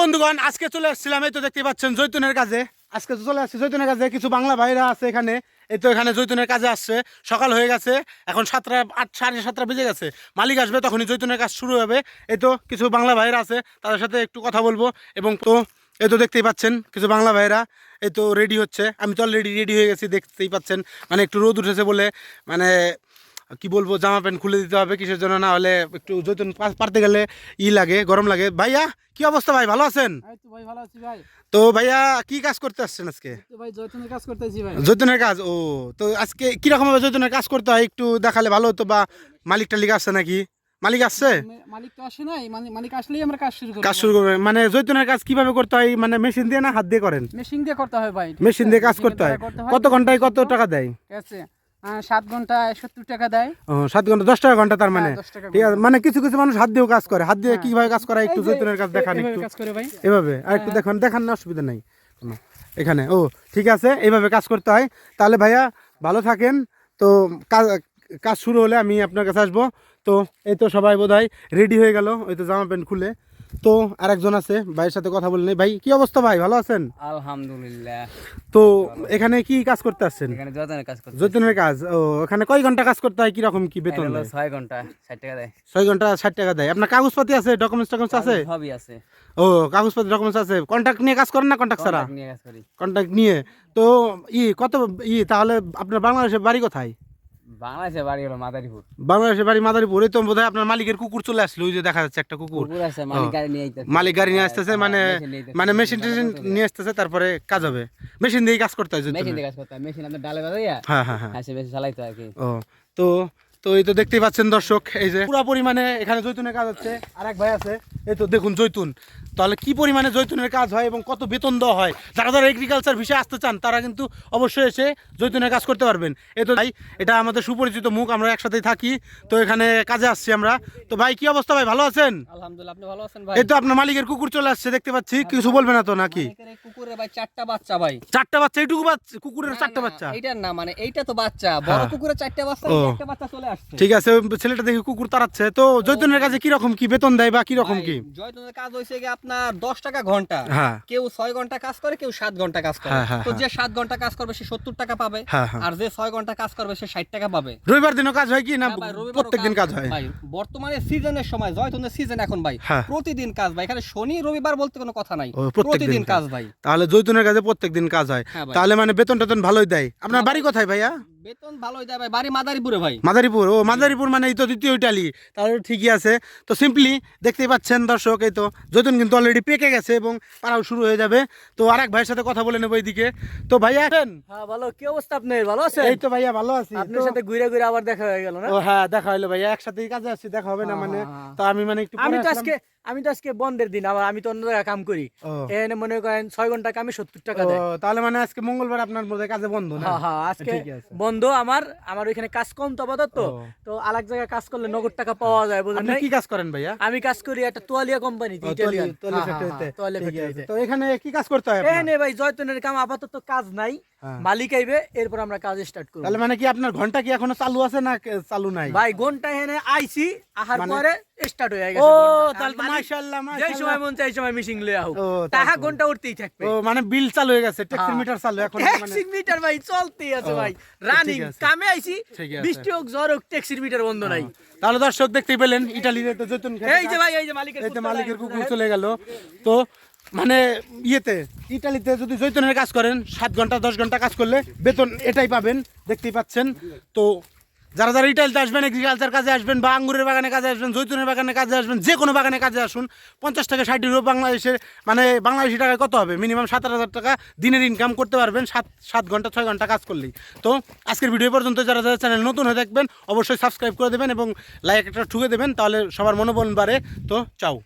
বন্ধুগণ আজকে চলে আসছিলাম, এই তো দেখতে পাচ্ছেন জৈতুনের কাজে। আজকে চলে আসছি জৈতুনের কাজে, কিছু বাংলা ভাইরা আছে এখানে। এই তো এখানে জৈতুনের কাজে আসছে, সকাল হয়ে গেছে, এখন 7:30 বেজে গেছে। মালিক আসবে তখনই জৈতুনের কাজ শুরু হবে। এই তো কিছু বাংলা ভাইরা আছে, তাদের সাথে একটু কথা বলবো। এবং তো এই তো দেখতেই পাচ্ছেন কিছু বাংলা ভাইরা এই তো রেডি হচ্ছে। আমি তো অলরেডি রেডি হয়ে গেছি, দেখতেই পাচ্ছেন। মানে একটু রোদ উঠেছে বলে মানে কি বলবো, জামা প্যান্ট খুলে দিতে হবে কিসের জন্য, না হলে একটু জৈতুন পারতে গেলে লাগে, গরম লাগে। ভাইয়া কি অবস্থা ভাই, ভালো আছেন? ভাই ভালো আছি ভাই। তো ভাইয়া কি কাজ করতে আসছেন আজকে? ভাই জৈতুনের কাজ করতেছি ভাই। জৈতুনের কাজ, ও তো আজকে কিরকম ভাবে জৈতুনের কাজ করতে হয় একটু দেখালে ভালো হতো। বা মালিক টালিক আসছে নাকি? মালিক আসছে? মালিক তো আসে নাই, মালিক আসলেই আমরা কাজ শুরু করব। কাজ শুরু করবে মানে জৈতুনের কাজ কিভাবে করতে হয়, মানে মেশিন দিয়ে না হাত দিয়ে করেন? মেশিন দিয়ে করতে হয় ভাই। মেশিন দিয়ে কাজ করতে হয়। কত ঘন্টায় কত টাকা দেয়? ঠিক আছে, 7 ঘন্টায় 70 টাকা দেয়। ও 7 ঘন্টা 10 টাকা ঘন্টা, তার মানে 10 টাকা ঠিক আছে। মানে কিছু কিছু মানুষ হাত দিয়েও কাজ করে, হাত দিয়ে কিভাবে কাজ করে একটু জৈতুনের কাজ দেখান একটু। কাজ করে ভাই এভাবে আর একটু দেখান না, অসুবিধা নাই কোনো এখানে। ও ঠিক আছে, এইভাবে কাজ করতে হয়। তাহলে ভাইয়া ভালো থাকেন। তো কাজ শুরু হলে আমি আপনার কাছে আসবো। তো এই তো সবাই বোধহয় রেডি হয়ে গেল, ওই তো জামা প্যান্ট খুলে। তো আরেকজন আছে, ভাইয়ের সাথে কথা বলে নেই। ভাই কি অবস্থা ভাই, ভালো আছেন? আলহামদুলিল্লাহ। তো এখানে কি কাজ করতে আসছেন? এখানে জৈতুনের কাজ করতে। জৈতুনের কাজ। ও এখানে কয় ঘন্টা কাজ করতে হয়, কিরকম কি বেতন হলো দেয়? 6 ঘন্টা 60 টাকা দেয়। 6 ঘন্টা 60 টাকা দেয়। আপনার কাগজপাতি আছে, ডকুমেন্টস আছে? সবই আছে। ও কাগজপাতি ডকুমেন্টস আছে। কন্ট্রাক্ট নিয়ে কাজ করেন না কন্ট্রাক্ট ছাড়া? কন্ট্রাক্ট নিয়ে কাজ করি। কন্ট্রাক্ট নিয়ে। তো কত তাহলে আপনার বাংলাদেশের বাড়ি কোথায়? বাংলাদেশে বাড়ি হলো মাদারীপুর। বাংলাদেশের বাড়ি মাদারীপুর। এই তো বোধহয় আপনার মালিকের কুকুর চলে আসলো, ওই যে দেখা যাচ্ছে একটা কুকুর। কুকুর আছে, মালিক গাড়ি নিয়ে আইতেছে। মালিক গাড়ি নিয়ে আসতেছে, মানে মানে মেশিন টেশিন টেশিন নিয়ে আসতেছে, তারপরে কাজ হবে। মেশিন দিয়ে কাজ করতে হয় যদি। মেশিন দিয়ে কাজ করতে হয়। মেশিন আপনার ডালে বাজাইয়া হ্যাঁ হ্যাঁ হ্যাঁ। হাসি বেশি চালাইতে হয় আর কি। ও তো তো এই তো দেখতেই পাচ্ছেন দর্শক, এই যে পুরো পরিমাণে এখানে জৈতুনের কাজ হচ্ছে। আর এক ভাই আছে, এই তো দেখুন জৈতুন। তাহলে কি পরিমাণে জৈতুনের কাজ হয় এবং কত বেতন দেওয়া হয়, যারা যারা এগ্রিকালচার বিষয়ে আসতে চান তারা কিন্তু অবশ্যই এসে জৈতুনের কাজ করতে পারবেন। এই তো ভাই, এটা আমাদের সুপরিচিত মুখ, আমরা একসাথেই থাকি। তো এখানে কাজে আসছি আমরা। তো ভাই কি অবস্থা ভাই, ভালো আছেন? আলহামদুলিল্লাহ, আপনি ভালো আছেন ভাই? এই তো আপনার মালিকের কুকুর চলে আসছে দেখতে পাচ্ছি, কিছু বলবে না তো নাকি? মালিকের এই কুকুরের ভাই 4টা বাচ্চা ভাই। 4টা বাচ্চা? এইটুকু বাচ্চা কুকুরের 4টা বাচ্চা? এইটার না, মানে এইটা তো বাচ্চা, বড় কুকুরের 4টা বাচ্চা, ও। একটা বাচ্চা চলে আসছে। ঠিক আছে, ওই ছেলেটা দেখি কুকুর তাড়াচ্ছে। তো জৈতুনের কাজে কিরকম কি বেতন দেয় বা কিরকম কি? জয়তুনের কাজ হইছে কি আপনার 10 টাকা ঘন্টা। হ্যাঁ কেউ 6 ঘন্টা কাজ করে, কেউ 7 ঘন্টা কাজ করে। হ্যাঁ, হ্যাঁ, তো যে 7 ঘন্টা কাজ করবে সে 70 টাকা পাবে, হ্যাঁ, হ্যাঁ। আর যে 6 ঘন্টা কাজ করবে সে 60 টাকা পাবে। রবিবার দিনও কাজ হয় কি না? হ্যাঁ ভাই, রবিবারও প্রত্যেকদিন কাজ হয়? ভাই বর্তমানে সিজনের সময়, জয়তুনের সিজন এখন ভাই, হ্যাঁ। প্রতিদিন কাজ ভাই। এখানে শনি রবিবার বলতে কোনো কথা নাই, ও, প্রত্যেকদিন প্রতিদিন কাজ ভাই। তাহলে জৈতুনের কাজে প্রত্যেকদিন কাজ হয়। হ্যাঁ ভাই। তাহলে মানে বেতন টেতন ভালোই দেয়। আপনার বাড়ি কোথায় ভাইয়া? বেতন ভালোই দেয় ভাই, বাড়ি মাদারীপুরে ভাই। মাদারীপুর? ও মাদারীপুর, মানে এই তো দ্বিতীয় ইটালি। তাহলে ঠিকই আছে। তো সিম্পলি দেখতেই পাচ্ছেন দর্শক, এই তো জৈতুন কিন্তু অলরেডি পেকে গেছে এবং পাড়াও শুরু হয়ে যাবে। তো আরেক ভাইয়ের সাথে কথা বলে নেবো এইদিকে। তো ভাইয়া আছেন? হ্যাঁ ভালো। কি অবস্থা আপনার, ভালো আছেন? এই তো ভাইয়া ভালো আছি। আপনার সাথে ঘুরে ঘুরে আবার দেখা হয়ে গেল না? ও হ্যাঁ, দেখা হলো ভাইয়া, একসাথেই কাজে আসছি, দেখা হবে না মানে। তো আমি মানে একটু আমি পরে তো আসলাম। আজকে বন্ধের দিন, আবার আমি তো অন্য জায়গায় কাম করি। ও। এখানে মনে করেন 6 ঘন্টা কামে 70 টাকা ও, দেয়। তাহলে মানে আজকে মঙ্গলবার আপনার বোধহয় কাজে বন্ধ না? হ্যাঁ হ্যাঁ, আজকে ঠিকই আছে। বন্ধ। আমার ওইখানে কাজ কম তো আপাতত। ও। তো আরেক জায়গায় কাজ করলে নগদ টাকা পাওয়া যায়, বুঝলেন আপনি নাই? কি কাজ করেন ভাইয়া? আমি কাজ করি একটা তোয়ালিয়া কোম্পানিতে, ও, ইটালিয়ান তলি ফ্যাক্টরিতে। তোয়ালিয়া ঠিকই আছে। ফ্যাক্টরিতে। তো এখানে কি কাজ করতে হয় আপনার? এখানে ভাই জয়তুনের কাম আপাতত কাজ নাই। হ্যাঁ। মালিক আইবে, এরপর আমরা কাজ স্টার্ট করব। তাহলে মানে কি আপনার ঘন্টা কি এখনো চালু আছে না চালু নাই? ভাই ঘন্টা এখানে আইছি, আহার মানে- পরে স্টার্ট হয়ে ও গেছে ঘন্টা। তাহলে তো মালিক মাশাআল্লাহ যেই মাশাআল্লাহ। সময় মন চাই সময় মিশিং লইয়া হোক, ও, তাহা তারপর। ঘন্টা উঠতেই থাকবে। ও মানে বিল চালু হয়ে গেছে, ট্যাক্সি হ্যাঁ। মিটার চালু এখন মানে। ট্যাক্সি মিটার ভাই চলতেই আছে ও, ভাই, ঠিক রানিং। আছে। কামে আইছি, ঠিক আছে। বৃষ্টি হোক ঝড় হোক, ট্যাক্সির মিটার বন্ধ নাই। তাহলে দর্শক দেখতেই পেলেন ইটালিতে তো জৈতুন খেতে এই যে ভাই, এই যে মালিকের এই তো কুত্তা মালিকের লাগাই কুকুর দিছে। চলে গেল। তো মানে ইটালিতে যদি জৈতুনের কাজ করেন 7 ঘন্টা 10 ঘন্টা কাজ করলে বেতন এটাই পাবেন, দেখতেই পাচ্ছেন। তো যারা যারা ইটালিতে আসবেন, এগ্রিকালচার কাজে আসবেন বা আঙ্গুরের বাগানে কাজে আসবেন, জৈতুনের বাগানে কাজে আসবেন, যে কোনো বাগানে কাজে আসুন, 50 থেকে 60 ইউরো বাংলাদেশের মানে বাংলাদেশি টাকায় কত হবে? মিনিমাম 17,000 টাকা দিনের ইনকাম করতে পারবেন 7 ঘন্টা 6 ঘন্টা কাজ করলেই। তো আজকের ভিডিও পর্যন্ত, যারা যারা চ্যানেল নতুন হয়ে থাকবেন অবশ্যই সাবস্ক্রাইব করে দেবেন এবং লাইক একটা ঠুকে দেবেন, তাহলে সবার মনোবল বাড়ে। তো চাও।